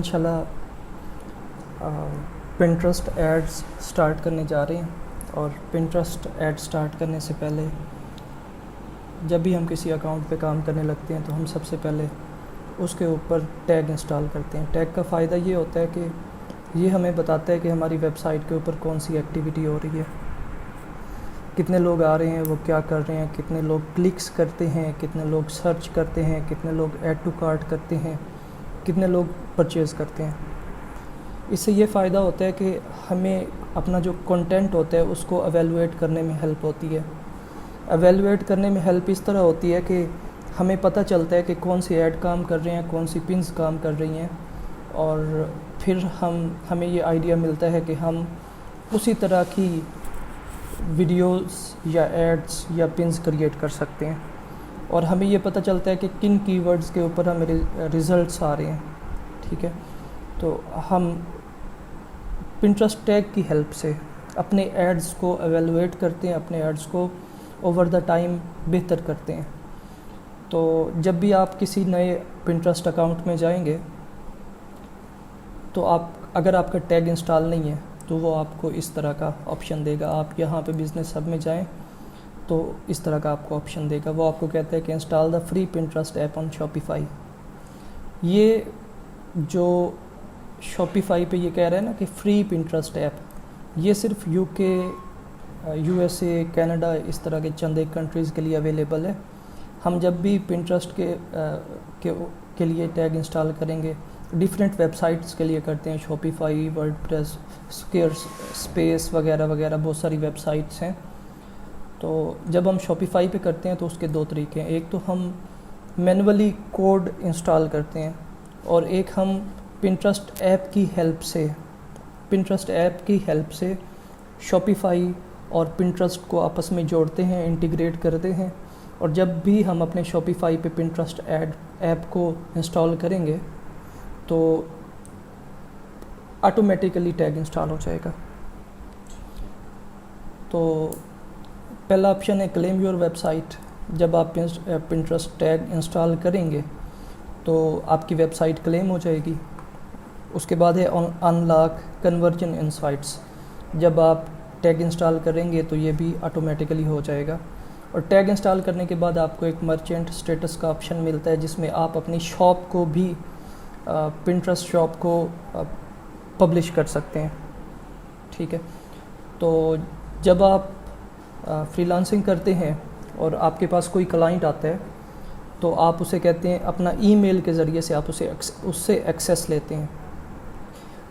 इंशाल्लाह Pinterest ads start करने जा रहे हैं। और पिंटरेस्ट एड स्टार्ट करने से पहले जब भी हम किसी अकाउंट पे काम करने लगते हैं तो हम सबसे पहले उसके ऊपर टैग इंस्टॉल करते हैं। टैग का फ़ायदा ये होता है कि ये हमें बताता है कि हमारी वेबसाइट के ऊपर कौन सी एक्टिविटी हो रही है, कितने लोग आ रहे हैं, वो क्या कर रहे हैं, कितने लोग क्लिक्स करते हैं, कितने लोग सर्च करते हैं, कितने लोग ऐड टू कार्ट करते हैं, कितने लोग परचेज़ करते हैं। इससे ये फ़ायदा होता है कि हमें अपना जो कंटेंट होता है उसको एवेलुएट करने में हेल्प होती है। एवेलुएट करने में हेल्प इस तरह होती है कि हमें पता चलता है कि कौन सी ऐड काम कर रहे हैं, कौन सी पिन्स काम कर रही हैं, और फिर हमें ये आइडिया मिलता है कि हम उसी तरह की वीडियोस या एड्स या पिन्स क्रिएट कर सकते हैं। और हमें ये पता चलता है कि किन कीवर्ड्स के ऊपर हमें रिज़ल्ट्स आ रहे हैं। ठीक है, तो हम पिंटरेस्ट टैग की हेल्प से अपने एड्स को एवेलुएट करते हैं, अपने एड्स को ओवर द टाइम बेहतर करते हैं। तो जब भी आप किसी नए पिंटरेस्ट अकाउंट में जाएंगे तो अगर आपका टैग इंस्टॉल नहीं है तो वो आपको इस तरह का ऑप्शन देगा। आप यहाँ पे बिज़नेस हब में जाएं तो इस तरह का आपको ऑप्शन देगा। वो आपको कहता है कि install the free Pinterest app on Shopify. ये जो शॉपिफाई पे ये कह रहा है ना कि फ्री पिंटरेस्ट ऐप, ये सिर्फ यूके, यूएसए, कनाडा, इस तरह के चंद एक कंट्रीज़ के लिए अवेलेबल है। हम जब भी पिंटरेस्ट के लिए टैग इंस्टॉल करेंगे, डिफरेंट वेबसाइट्स के लिए करते हैं, शॉपिफाई, वर्डप्रेस, स्क्वेयरस्पेस वगैरह वगैरह, बहुत सारी वेबसाइट्स हैं। तो जब हम शॉपिफाई पे करते हैं तो उसके दो तरीके हैं। एक तो हम मैनुअली कोड इंस्टॉल करते हैं और एक हम पिंटरेस्ट ऐप की हेल्प से शॉपिफाई और पिंटरेस्ट को आपस में जोड़ते हैं, इंटीग्रेट करते हैं। और जब भी हम अपने शॉपिफाई पे पिंटरेस्ट ऐप को इंस्टॉल करेंगे तो ऑटोमेटिकली टैग इंस्टॉल हो जाएगा। तो पहला ऑप्शन है क्लेम योर वेबसाइट। जब आप पिंटरेस्ट टैग इंस्टॉल करेंगे तो आपकी वेबसाइट क्लेम हो जाएगी। उसके बाद है अनलॉक कन्वर्जन इनसाइट्स। जब आप टैग इंस्टॉल करेंगे तो ये भी ऑटोमेटिकली हो जाएगा। और टैग इंस्टॉल करने के बाद आपको एक मर्चेंट स्टेटस का ऑप्शन मिलता है जिसमें आप अपनी शॉप को भी, पिंटरेस्ट शॉप को पब्लिश कर सकते हैं। ठीक है, तो जब आप फ्रीलांसिंग करते हैं और आपके पास कोई क्लाइंट आता है तो आप उसे कहते हैं, अपना ईमेल के ज़रिए से आप उससे एक्सेस लेते हैं।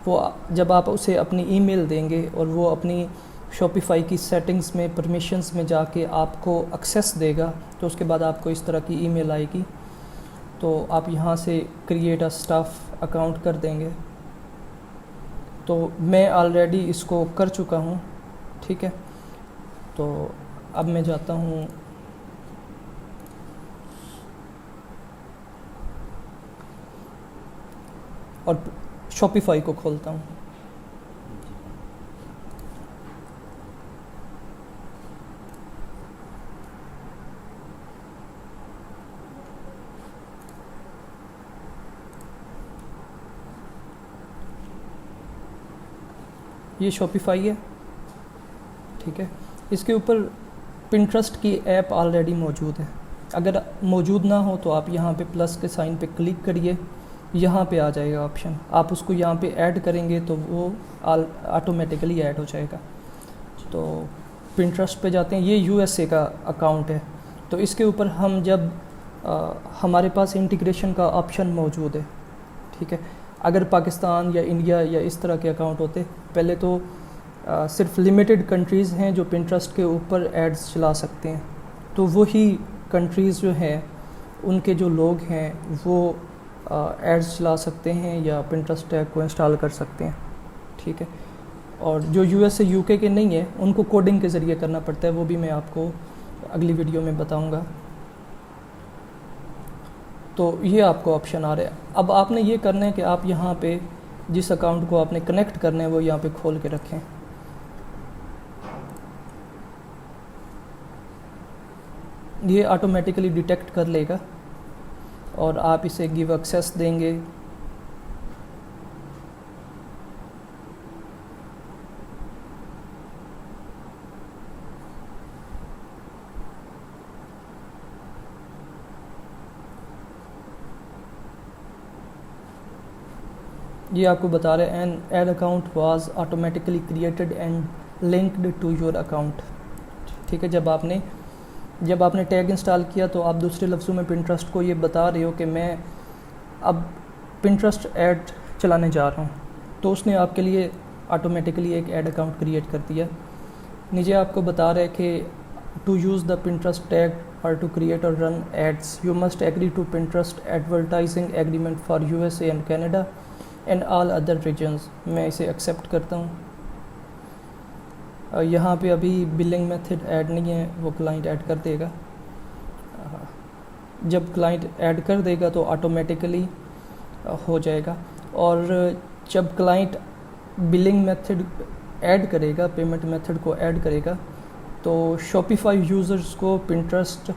वो जब आप उसे अपनी ईमेल देंगे और वो अपनी शॉपिफाई की सेटिंग्स में, परमिशंस में जाके आपको एक्सेस देगा, तो उसके बाद आपको इस तरह की ईमेल आएगी। तो आप यहाँ से क्रिएट अ स्टाफ अकाउंट कर देंगे। तो मैं ऑलरेडी इसको कर चुका हूँ। ठीक है, तो अब मैं जाता हूँ और शॉपिफाई को खोलता हूँ। ये शॉपिफाई है। ठीक है, इसके ऊपर पिंटरेस्ट की ऐप ऑलरेडी मौजूद है। अगर मौजूद ना हो तो आप यहाँ पे प्लस के साइन पे क्लिक करिए, यहाँ पे आ जाएगा ऑप्शन। आप उसको यहाँ पे ऐड करेंगे तो वो ऑटोमेटिकली ऐड हो जाएगा। तो पिंटरेस्ट पे जाते हैं। ये यूएसए का अकाउंट है। तो इसके ऊपर हम जब हमारे पास इंटीग्रेशन का ऑप्शन मौजूद है। ठीक है, अगर पाकिस्तान या इंडिया या इस तरह के अकाउंट होते, पहले तो सिर्फ लिमिटेड कंट्रीज़ हैं जो पिंटरेस्ट के ऊपर एड्स चला सकते हैं। तो वही कंट्रीज़ जो हैं उनके जो लोग हैं वो एड्स चला सकते हैं या पिंटरेस्ट टैग को इंस्टॉल कर सकते हैं। ठीक है, और जो यूएस यूके के नहीं है उनको कोडिंग के ज़रिए करना पड़ता है, वो भी मैं आपको अगली वीडियो में बताऊंगा। तो ये आपको ऑप्शन आ रहा है। अब आपने ये करना है कि आप यहाँ पे जिस अकाउंट को आपने कनेक्ट करना है वो यहाँ पे खोल के रखें। ये ऑटोमेटिकली डिटेक्ट कर लेगा और आप इसे गिव एक्सेस देंगे ये आपको बता रहे हैं an ad account was automatically created and linked to your account. ठीक है, जब आपने टैग इंस्टॉल किया तो आप दूसरे लफ्ज़ों में पिंटरेस्ट को ये बता रहे हो कि मैं अब पिंटरेस्ट ऐड चलाने जा रहा हूँ, तो उसने आपके लिए ऑटोमेटिकली एक ऐड अकाउंट क्रिएट कर दिया। नीचे आपको बता रहे हैं कि to use the Pinterest tag और टू क्रिएट और run ads you must agree to Pinterest advertising agreement for USA and Canada and all other regions. मैं इसे एक्सेप्ट करता हूँ। यहाँ पे अभी बिलिंग मेथड ऐड नहीं है, वो क्लाइंट ऐड कर देगा। जब क्लाइंट ऐड कर देगा तो ऑटोमेटिकली हो जाएगा। और जब क्लाइंट बिलिंग मेथड ऐड करेगा, पेमेंट मेथड को ऐड करेगा, तो शॉपिफाई यूज़र्स को पिंटरेस्ट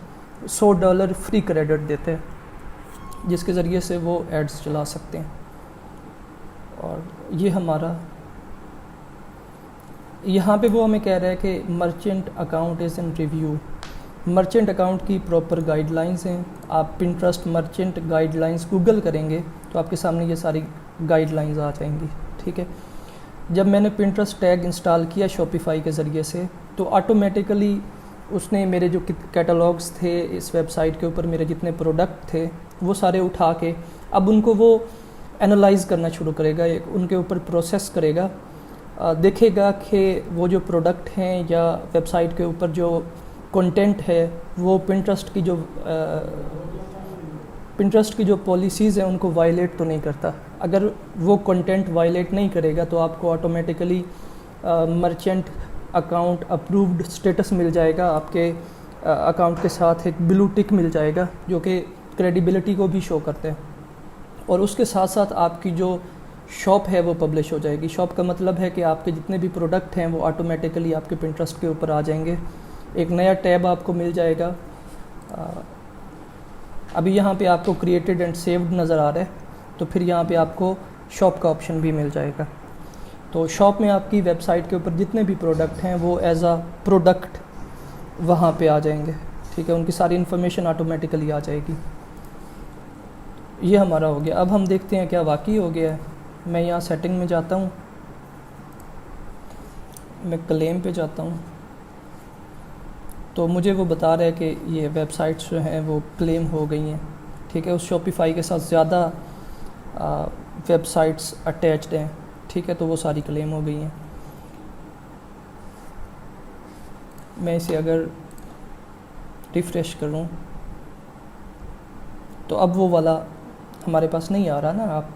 $100 फ्री क्रेडिट देते हैं, जिसके ज़रिए से वो एड्स चला सकते हैं। और ये हमारा यहाँ पे वो हमें कह रहा है कि merchant account is in review. Merchant account की प्रॉपर गाइडलाइंस हैं। आप पिंटरेस्ट मर्चेंट गाइडलाइंस गूगल करेंगे तो आपके सामने ये सारी गाइडलाइंस आ जाएंगी। ठीक है, जब मैंने पिंटरेस्ट टैग इंस्टॉल किया शॉपिफाई के ज़रिए से, तो ऑटोमेटिकली उसने मेरे जो कैटलॉग्स थे इस वेबसाइट के ऊपर, मेरे जितने प्रोडक्ट थे वो सारे उठा के अब उनको वो एनालाइज़ करना शुरू करेगा, उनके ऊपर प्रोसेस करेगा, देखेगा कि वो जो प्रोडक्ट हैं या वेबसाइट के ऊपर जो कंटेंट है वो पिंटरेस्ट की जो पॉलिसीज़ हैं उनको वायलेट तो नहीं करता। अगर वो कंटेंट वायलेट नहीं करेगा तो आपको automatically merchant account approved status मिल जाएगा, आपके अकाउंट के साथ एक ब्लू टिक मिल जाएगा जो कि क्रेडिबिलिटी को भी शो करते हैं। और उसके साथ साथ आपकी जो शॉप है वो पब्लिश हो जाएगी। शॉप का मतलब है कि आपके जितने भी प्रोडक्ट हैं वो ऑटोमेटिकली आपके पिंटरेस्ट के ऊपर आ जाएंगे। एक नया टैब आपको मिल जाएगा। अभी यहाँ पे आपको क्रिएटेड एंड सेव्ड नज़र आ रहा है, तो फिर यहाँ पे आपको शॉप का ऑप्शन भी मिल जाएगा। तो शॉप में आपकी वेबसाइट के ऊपर जितने भी प्रोडक्ट हैं वो एज आ प्रोडक्ट वहाँ पे आ जाएंगे। ठीक है, उनकी सारी इन्फॉर्मेशन ऑटोमेटिकली आ जाएगी। ये हमारा हो गया। अब हम देखते हैं क्या वाकई हो गया है। मैं यहाँ सेटिंग में जाता हूँ, मैं क्लेम पे जाता हूँ, तो मुझे वो बता रहा है कि ये वेबसाइट्स जो हैं वो क्लेम हो गई हैं। ठीक है, उस शॉपिफाई के साथ ज़्यादा वेबसाइट्स अटैच्ड हैं। ठीक है, तो वो सारी क्लेम हो गई हैं। मैं इसे अगर रिफ़्रेश करूँ तो अब वो वाला हमारे पास नहीं आ रहा ना। आप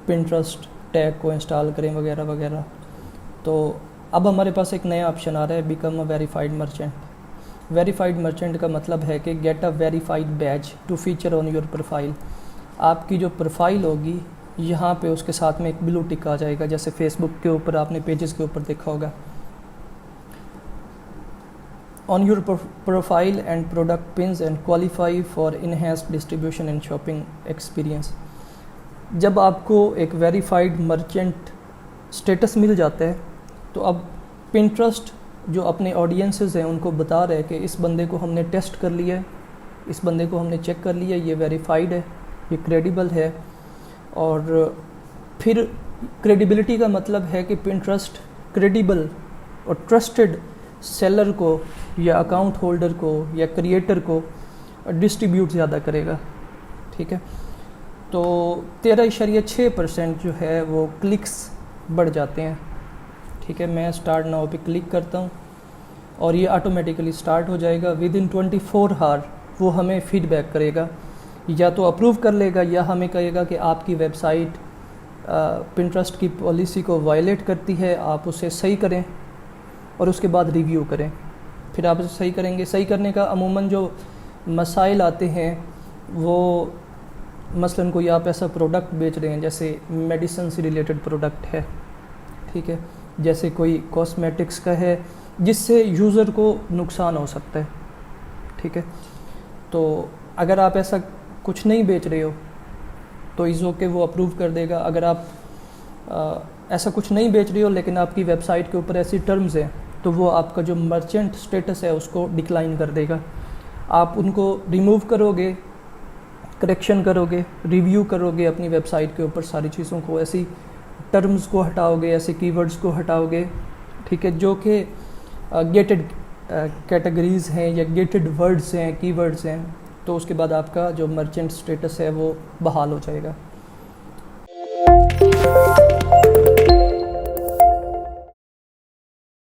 पिंटरेस्ट टैग को इंस्टॉल करें वगैरह वगैरह। तो अब हमारे पास एक नया ऑप्शन आ रहा है, become a verified merchant. Verified merchant का मतलब है कि get a verified badge to feature on your profile. आपकी जो प्रोफाइल होगी यहाँ पे उसके साथ में एक ब्लू टिक आ जाएगा, जैसे फेसबुक के ऊपर आपने पेजेस के ऊपर देखा होगा। On your profile and product pins and qualify for enhanced distribution and shopping experience. जब आपको एक वेरीफाइड मर्चेंट स्टेटस मिल जाता है तो अब पिंटरेस्ट जो अपने ऑडियंसेस हैं उनको बता रहे हैं कि इस बंदे को हमने टेस्ट कर लिया है, इस बंदे को हमने चेक कर लिया, ये वेरीफाइड है, ये क्रेडिबल है। और फिर क्रेडिबिलिटी का मतलब है कि पिंटरेस्ट क्रेडिबल और ट्रस्टेड सेलर को या अकाउंट होल्डर को या क्रिएटर को डिस्ट्रीब्यूट ज़्यादा करेगा। ठीक है, तो 13.6% जो है वो क्लिक्स बढ़ जाते हैं। ठीक है, मैं स्टार्ट नाउ पे क्लिक करता हूँ और ये ऑटोमेटिकली स्टार्ट हो जाएगा। विद इन 24 आवर वो हमें फीडबैक करेगा, या तो अप्रूव कर लेगा या हमें कहेगा कि आपकी वेबसाइट पिंटरेस्ट की पॉलिसी को वायलेट करती है, आप उसे सही करें और उसके बाद रिव्यू करें। फिर आप उसे सही करेंगे। सही करने का अमूमन जो मसाइल आते हैं वो मसलन कोई आप ऐसा प्रोडक्ट बेच रहे हैं जैसे मेडिसिन से रिलेटेड प्रोडक्ट है, ठीक है, जैसे कोई कॉस्मेटिक्स का है जिससे यूज़र को नुकसान हो सकता है। ठीक है, तो अगर आप ऐसा कुछ नहीं बेच रहे हो तो इज़ ओके, वो अप्रूव कर देगा। अगर आप ऐसा कुछ नहीं बेच रहे हो लेकिन आपकी वेबसाइट के ऊपर ऐसी टर्म्स हैं तो वो आपका जो मर्चेंट स्टेटस है उसको डिक्लाइन कर देगा। आप उनको रिमूव करोगे, करेक्शन करोगे, रिव्यू करोगे अपनी वेबसाइट के ऊपर सारी चीज़ों को, ऐसी टर्म्स को हटाओगे, ऐसे कीवर्ड्स को हटाओगे, ठीक है, जो कि गेटेड कैटेगरीज़ हैं या गेटेड वर्ड्स हैं, कीवर्ड्स हैं, तो उसके बाद आपका जो मर्चेंट स्टेटस है वो बहाल हो जाएगा।